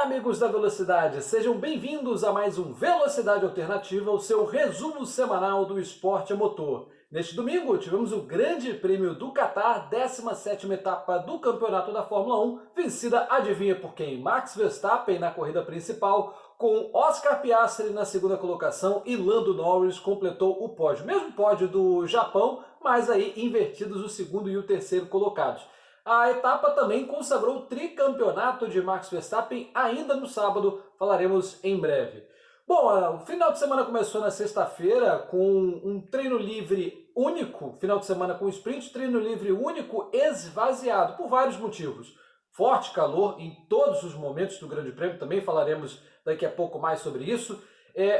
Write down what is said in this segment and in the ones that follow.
Amigos da Velocidade, sejam bem-vindos a mais um Velocidade Alternativa, o seu resumo semanal do esporte a motor. Neste domingo, tivemos o Grande Prêmio do Catar, 17ª etapa do Campeonato da Fórmula 1, vencida, adivinha por quem? Max Verstappen na corrida principal, com Oscar Piastri na segunda colocação e Lando Norris completou o pódio. Mesmo pódio do Japão, mas aí invertidos o segundo e o terceiro colocados. A etapa também consagrou o tricampeonato de Max Verstappen ainda no sábado, falaremos em breve. Bom, o final de semana começou na sexta-feira com um treino livre único, final de semana com sprint, treino livre único esvaziado por vários motivos. Forte calor em todos os momentos do Grande Prêmio, também falaremos daqui a pouco mais sobre isso.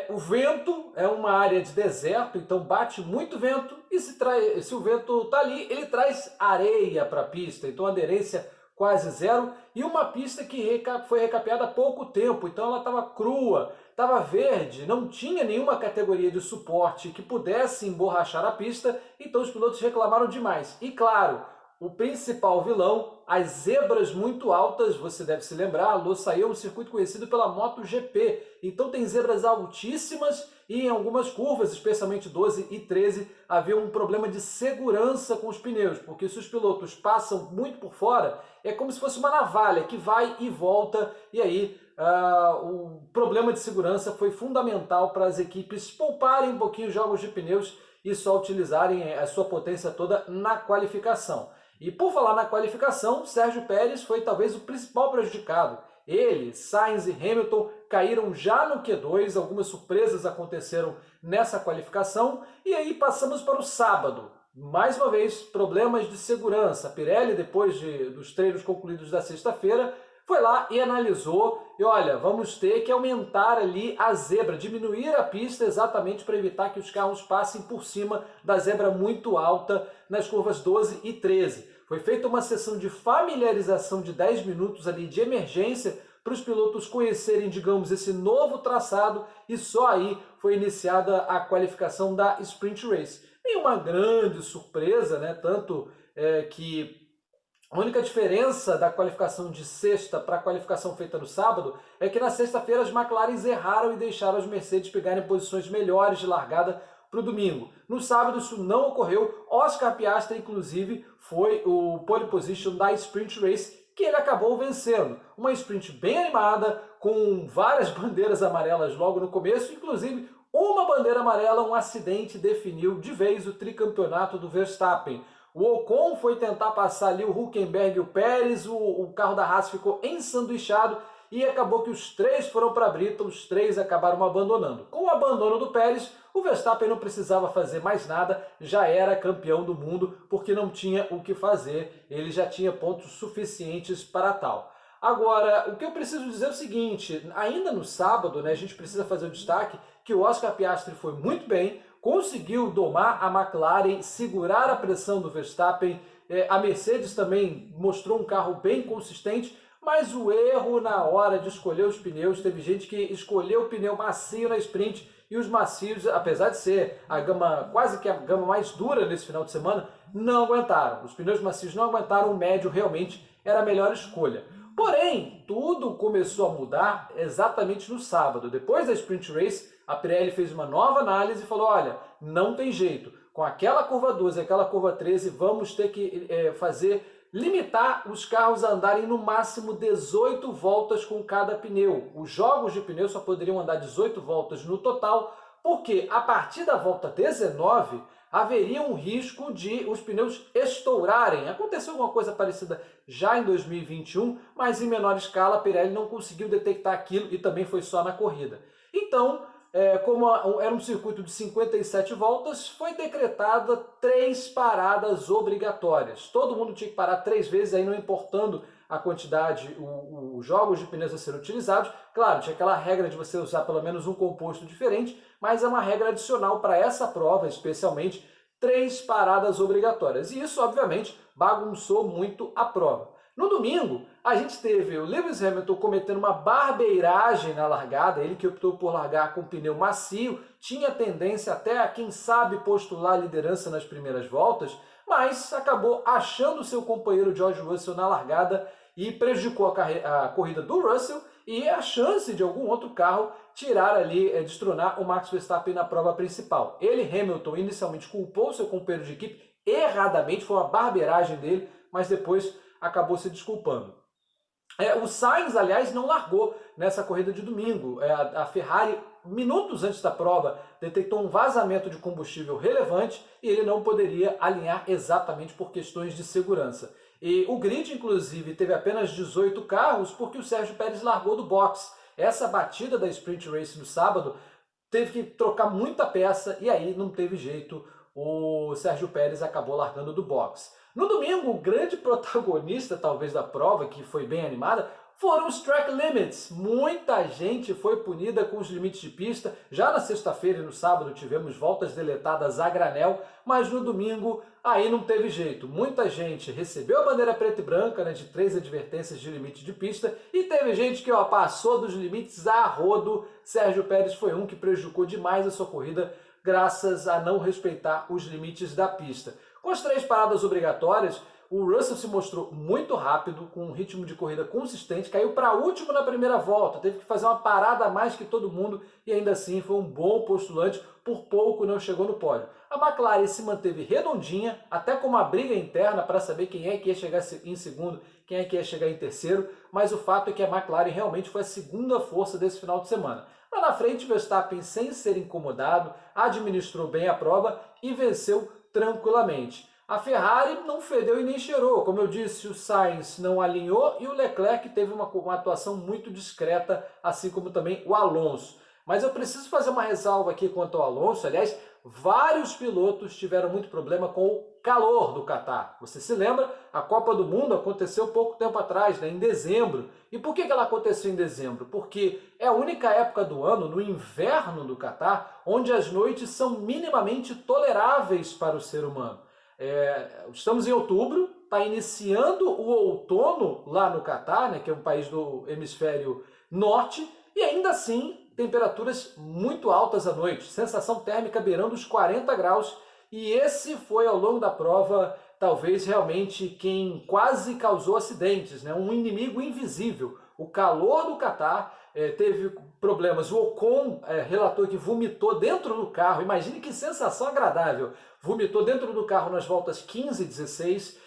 O vento é uma área de deserto, então bate muito vento e se o vento está ali, ele traz areia para a pista, então aderência quase zero e uma pista que foi recapeada há pouco tempo, então ela estava crua, estava verde, não tinha nenhuma categoria de suporte que pudesse emborrachar a pista, então os pilotos reclamaram demais. E claro, o principal vilão, as zebras muito altas, você deve se lembrar, Losail é um circuito conhecido pela MotoGP, então tem zebras altíssimas e em algumas curvas, especialmente 12 e 13, havia um problema de segurança com os pneus, porque se os pilotos passam muito por fora, é como se fosse uma navalha que vai e volta, e aí o problema de segurança foi fundamental para as equipes pouparem um pouquinho os jogos de pneus e só utilizarem a sua potência toda na qualificação. E por falar na qualificação, Sérgio Pérez foi talvez o principal prejudicado. Ele, Sainz e Hamilton caíram já no Q2, algumas surpresas aconteceram nessa qualificação, e aí passamos para o sábado. Mais uma vez, problemas de segurança. A Pirelli, depois dos treinos concluídos da sexta-feira, foi lá e analisou, e olha, vamos ter que aumentar ali a zebra, diminuir a pista exatamente para evitar que os carros passem por cima da zebra muito alta nas curvas 12 e 13. Foi feita uma sessão de familiarização de 10 minutos ali de emergência para os pilotos conhecerem, digamos, esse novo traçado e só aí foi iniciada a qualificação da Sprint Race. Nenhuma grande surpresa, né? Tanto que a única diferença da qualificação de sexta para a qualificação feita no sábado é que na sexta-feira as McLaren erraram e deixaram as Mercedes pegarem posições melhores de largada para o domingo. No sábado isso não ocorreu, Oscar Piastri inclusive foi o pole position da Sprint Race, que ele acabou vencendo. Uma sprint bem animada, com várias bandeiras amarelas logo no começo, inclusive uma bandeira amarela, um acidente definiu de vez o tricampeonato do Verstappen. O Ocon foi tentar passar ali o Hülkenberg e o Pérez, o carro da Haas ficou ensanduichado e acabou que os três foram para a brita, os três acabaram abandonando. Com o abandono do Pérez, o Verstappen não precisava fazer mais nada, já era campeão do mundo porque não tinha o que fazer, ele já tinha pontos suficientes para tal. Agora, o que eu preciso dizer é o seguinte, ainda no sábado, né, a gente precisa fazer o destaque que o Oscar Piastri foi muito bem, conseguiu domar a McLaren, segurar a pressão do Verstappen, a Mercedes também mostrou um carro bem consistente, mas o erro na hora de escolher os pneus, teve gente que escolheu o pneu macio na sprint e os macios, apesar de ser a gama, quase que a gama mais dura nesse final de semana, não aguentaram. Os pneus macios não aguentaram, o médio realmente era a melhor escolha. Porém, tudo começou a mudar exatamente no sábado. Depois da Sprint Race, a Pirelli fez uma nova análise e falou, olha, não tem jeito. Com aquela curva 12 e aquela curva 13, vamos ter que limitar os carros a andarem no máximo 18 voltas com cada pneu. Os jogos de pneu só poderiam andar 18 voltas no total, porque a partir da volta 19, haveria um risco de os pneus estourarem. Aconteceu alguma coisa parecida já em 2021, mas em menor escala a Pirelli não conseguiu detectar aquilo e também foi só na corrida. Então, como era um circuito de 57 voltas, foi decretada 3 paradas obrigatórias. Todo mundo tinha que parar 3 vezes, aí não importando a quantidade, os jogos de pneus a serem utilizados. Claro, tinha aquela regra de você usar pelo menos um composto diferente, mas é uma regra adicional para essa prova, especialmente 3 paradas obrigatórias. E isso, obviamente, bagunçou muito a prova. No domingo, a gente teve o Lewis Hamilton cometendo uma barbeiragem na largada, ele que optou por largar com pneu macio, tinha tendência até a, quem sabe, postular a liderança nas primeiras voltas, mas acabou achando seu companheiro George Russell na largada e prejudicou a corrida do Russell e a chance de algum outro carro tirar ali, destronar o Max Verstappen na prova principal. Ele, Hamilton, inicialmente culpou seu companheiro de equipe erradamente, foi uma barbeiragem dele, mas depois acabou se desculpando. O Sainz, aliás, não largou nessa corrida de domingo. A Ferrari, minutos antes da prova, detectou um vazamento de combustível relevante e ele não poderia alinhar exatamente por questões de segurança. E o grid, inclusive, teve apenas 18 carros porque o Sérgio Pérez largou do box. Essa batida da Sprint Race no sábado teve que trocar muita peça e aí não teve jeito. O Sérgio Pérez acabou largando do box. No domingo, o grande protagonista, talvez, da prova, que foi bem animada, foram os track limits. Muita gente foi punida com os limites de pista. Já na sexta-feira e no sábado tivemos voltas deletadas a granel, mas no domingo aí não teve jeito. Muita gente recebeu a bandeira preta e branca, né, de 3 advertências de limite de pista, e teve gente que passou dos limites a rodo. Sérgio Pérez foi um que prejudicou demais a sua corrida, graças a não respeitar os limites da pista. Com as 3 paradas obrigatórias, o Russell se mostrou muito rápido, com um ritmo de corrida consistente, caiu para último na primeira volta, teve que fazer uma parada a mais que todo mundo e ainda assim foi um bom postulante, por pouco não chegou no pódio. A McLaren se manteve redondinha, até com uma briga interna para saber quem é que ia chegar em segundo, quem é que ia chegar em terceiro, mas o fato é que a McLaren realmente foi a segunda força desse final de semana. Lá na frente, Verstappen, sem ser incomodado, administrou bem a prova e venceu tranquilamente. A Ferrari não fedeu e nem cheirou. Como eu disse, o Sainz não alinhou e o Leclerc teve uma atuação muito discreta, assim como também o Alonso. Mas eu preciso fazer uma ressalva aqui quanto ao Alonso. Aliás, vários pilotos tiveram muito problema com o calor do Catar. Você se lembra? A Copa do Mundo aconteceu pouco tempo atrás, né, em dezembro. E por que ela aconteceu em dezembro? Porque é a única época do ano, no inverno do Catar, onde as noites são minimamente toleráveis para o ser humano. Estamos em outubro, está iniciando o outono lá no Catar, né, que é um país do hemisfério norte, e ainda assim temperaturas muito altas à noite, sensação térmica beirando os 40 graus, e esse foi ao longo da prova talvez realmente quem quase causou acidentes, né? Um inimigo invisível. O calor do Catar teve problemas. O Ocon relatou que vomitou dentro do carro. Imagine que sensação agradável. Vomitou dentro do carro nas voltas 15 e 16.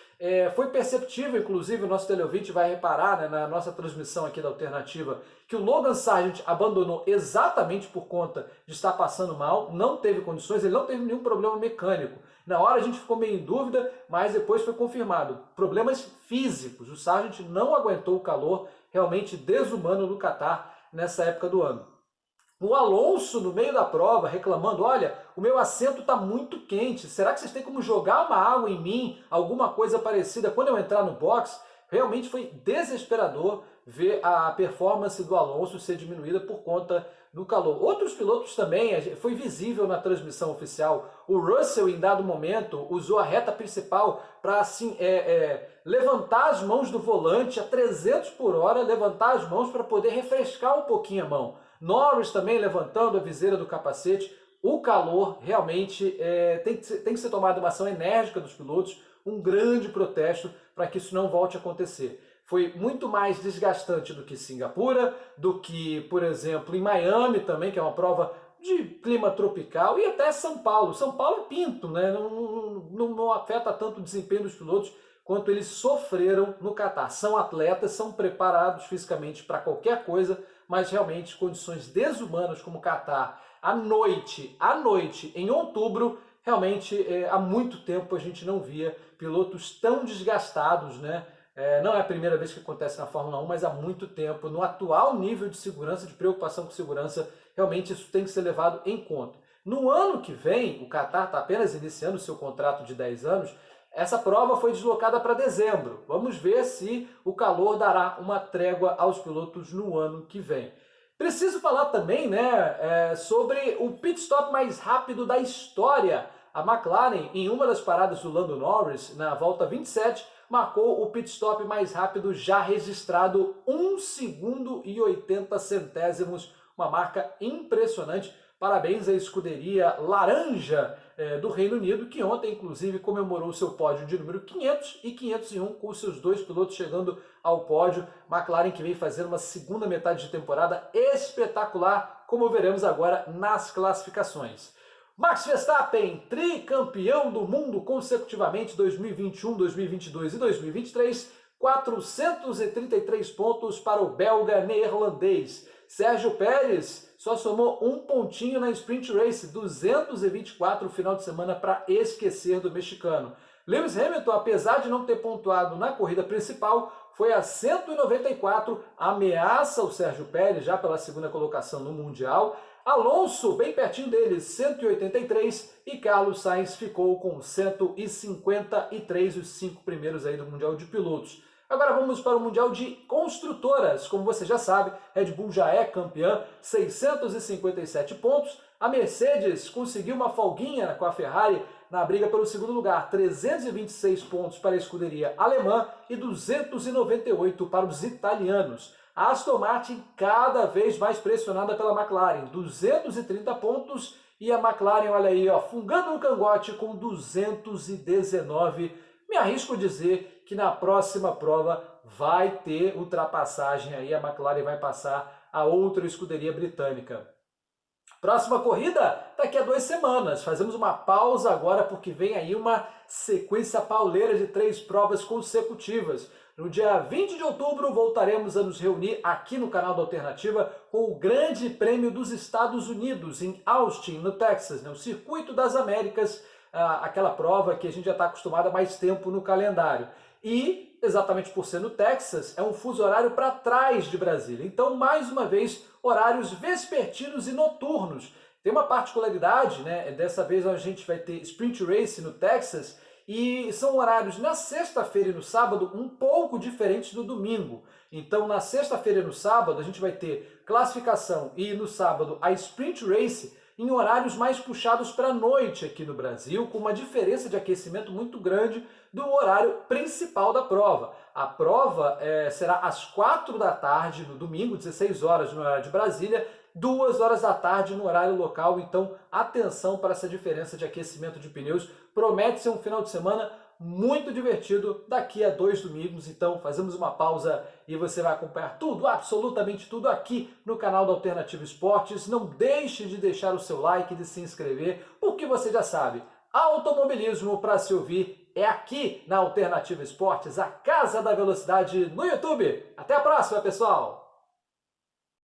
Foi perceptível, inclusive, o nosso teleouvinte vai reparar, né, na nossa transmissão aqui da Alternativa, que o Logan Sargent abandonou exatamente por conta de estar passando mal, não teve condições, ele não teve nenhum problema mecânico. Na hora a gente ficou meio em dúvida, mas depois foi confirmado. Problemas físicos, o Sargent não aguentou o calor realmente desumano do Catar nessa época do ano. O Alonso, no meio da prova, reclamando, olha, o meu assento está muito quente, será que vocês têm como jogar uma água em mim, alguma coisa parecida, quando eu entrar no box? Realmente foi desesperador ver a performance do Alonso ser diminuída por conta do calor. Outros pilotos também, foi visível na transmissão oficial, o Russell, em dado momento, usou a reta principal para assim, levantar as mãos do volante a 300 por hora, levantar as mãos para poder refrescar um pouquinho a mão. Norris também levantando a viseira do capacete. O calor realmente tem que ser tomada uma ação enérgica dos pilotos, um grande protesto para que isso não volte a acontecer. Foi muito mais desgastante do que Singapura, do que, por exemplo, em Miami também, que é uma prova de clima tropical, e até São Paulo. São Paulo é pinto, né? Não afeta tanto o desempenho dos pilotos quanto eles sofreram no Catar. São atletas, são preparados fisicamente para qualquer coisa, mas realmente condições desumanas como o Catar, à noite, em outubro, realmente há muito tempo a gente não via pilotos tão desgastados, né? Não é a primeira vez que acontece na Fórmula 1, mas há muito tempo, no atual nível de segurança, de preocupação com segurança, realmente isso tem que ser levado em conta. No ano que vem, o Catar está apenas iniciando o seu contrato de 10 anos, essa prova foi deslocada para dezembro. Vamos ver se o calor dará uma trégua aos pilotos no ano que vem. Preciso falar também, né, sobre o pit stop mais rápido da história. A McLaren, em uma das paradas do Lando Norris, na volta 27, marcou o pit stop mais rápido já registrado, 1 segundo e 80 centésimos, uma marca impressionante Parabéns à escuderia laranja do Reino Unido, que ontem, inclusive, comemorou seu pódio de número 500 e 501, com seus dois pilotos chegando ao pódio. McLaren que vem fazendo uma segunda metade de temporada espetacular, como veremos agora nas classificações. Max Verstappen, tricampeão do mundo consecutivamente 2021, 2022 e 2023, 433 pontos para o belga neerlandês. Sérgio Pérez só somou um pontinho na Sprint Race, 224 no final de semana para esquecer do mexicano. Lewis Hamilton, apesar de não ter pontuado na corrida principal, foi a 194, ameaça o Sérgio Pérez já pela segunda colocação no Mundial. Alonso, bem pertinho dele, 183, e Carlos Sainz ficou com 153, os 5 primeiros aí do Mundial de Pilotos. Agora vamos para o Mundial de Construtoras. Como você já sabe, Red Bull já é campeã, 657 pontos. A Mercedes conseguiu uma folguinha com a Ferrari na briga pelo segundo lugar, 326 pontos para a escuderia alemã e 298 para os italianos. A Aston Martin cada vez mais pressionada pela McLaren, 230 pontos, e a McLaren, olha aí, ó, fungando no cangote com 219. Me arrisco a dizer que na próxima prova vai ter ultrapassagem aí, a McLaren vai passar a outra escuderia britânica. Próxima corrida daqui a 2 semanas. Fazemos uma pausa agora porque vem aí uma sequência pauleira de 3 provas consecutivas. No dia 20 de outubro voltaremos a nos reunir aqui no canal da Alternativa com o Grande Prêmio dos Estados Unidos em Austin, no Texas, né? O Circuito das Américas, aquela prova que a gente já está acostumado há mais tempo no calendário. E, exatamente por ser no Texas, é um fuso horário para trás de Brasília. Então, mais uma vez, horários vespertinos e noturnos. Tem uma particularidade, né? Dessa vez a gente vai ter Sprint Race no Texas, e são horários na sexta-feira e no sábado um pouco diferentes do domingo. Então, na sexta-feira e no sábado, a gente vai ter classificação e no sábado a Sprint Race em horários mais puxados para a noite aqui no Brasil, com uma diferença de aquecimento muito grande do horário principal da prova. A prova será às 4 da tarde no domingo, 16 horas no horário de Brasília, 2 horas da tarde no horário local. Então, atenção para essa diferença de aquecimento de pneus. Promete ser um final de semana muito divertido daqui a 2 domingos. Então, fazemos uma pausa e você vai acompanhar tudo, absolutamente tudo, aqui no canal da Alternativa Esportes. Não deixe de deixar o seu like e de se inscrever, porque você já sabe, automobilismo para se ouvir é aqui na Alternativa Esportes, a casa da velocidade no YouTube. Até a próxima, pessoal!